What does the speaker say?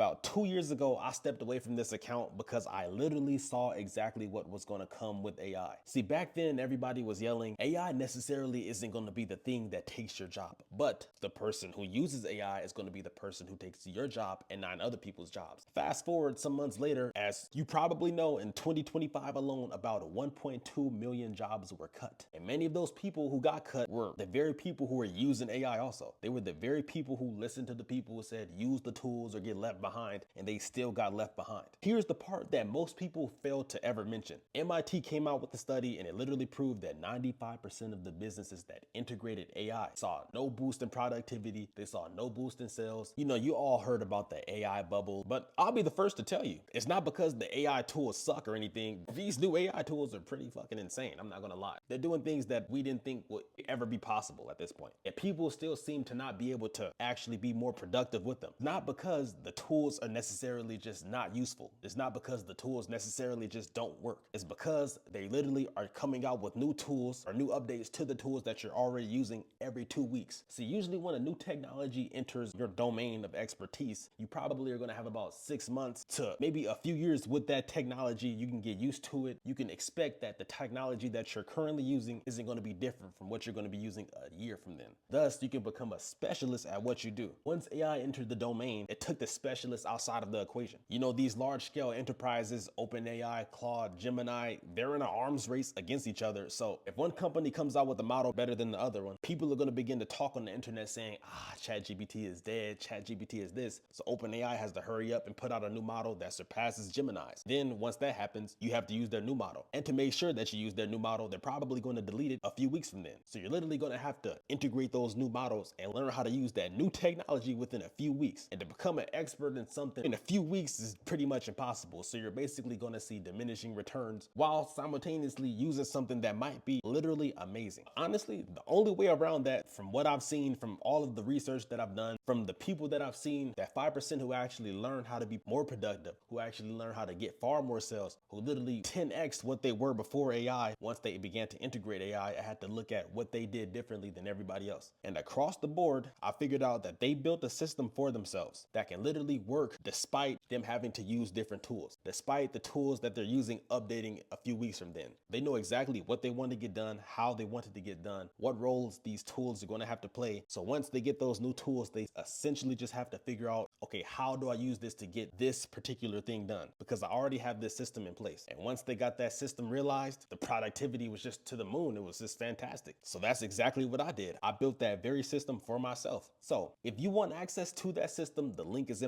about 2 years ago, I stepped away from this account because I literally saw exactly what was going to come with AI. See, back then, everybody was yelling, AI necessarily isn't going to be the thing that takes your job, but the person who uses AI is going to be the person who takes your job and 9 other people's jobs. Fast forward some months later, as you probably know, in 2025 alone, about 1.2 million jobs were cut. And many of those people who got cut were the very people who were using AI also. They were the very people who listened to the people who said use the tools or get left behind, and they still got left behind. Here's the part that most people fail to ever mention. MIT came out with a study and it literally proved that 95% of the businesses that integrated AI saw no boost in productivity. They saw no boost in sales. You know, you all heard about the AI bubble, but I'll be the first to tell you, it's not because the AI tools suck or anything. These new AI tools are pretty fucking insane. I'm not gonna lie. They're doing things that we didn't think would ever be possible at this point. And people still seem to not be able to actually be more productive with them. Not because the tools are necessarily just not useful. It's not because the tools necessarily just don't work. It's because they literally are coming out with new tools or new updates to the tools that you're already using every 2 weeks. So usually when a new technology enters your domain of expertise, you probably are going to have about 6 months to maybe a few years with that technology. You can get used to it. You can expect that the technology that you're currently using isn't going to be different from what you're going to be using a year from then. Thus, you can become a specialist at what you do. Once AI entered the domain, it took the specialists outside of the equation. You know, these large scale enterprises, OpenAI, Claude, Gemini, they're in an arms race against each other. So if one company comes out with a model better than the other one, people are going to begin to talk on the internet saying, ChatGPT is dead, ChatGPT is this. So OpenAI has to hurry up and put out a new model that surpasses Gemini's. Then once that happens, you have to use their new model. And to make sure that you use their new model, they're probably going to delete it a few weeks from then. So you're literally going to have to integrate those new models and learn how to use that new technology within a few weeks. And to become an expert in something in a few weeks is pretty much impossible. So you're basically going to see diminishing returns while simultaneously using something that might be literally amazing. Honestly, the only way around that, from what I've seen, from all of the research that I've done, from the people that I've seen, that 5% who actually learn how to be more productive, who actually learn how to get far more sales, who literally 10x what they were before AI. Once they began to integrate AI, I had to look at what they did differently than everybody else. And across the board, I figured out that they built a system for themselves that can literally work despite them having to use different tools, despite the tools that they're using updating a few weeks from then. They know exactly what they want to get done, how they want it to get done, what roles these tools are going to have to play. So once they get those new tools, they essentially just have to figure out, okay, how do I use this to get this particular thing done? Because I already have this system in place. And once they got that system realized, the productivity was just to the moon. It was just fantastic. So that's exactly what I did. I built that very system for myself. So if you want access to that system, the link is in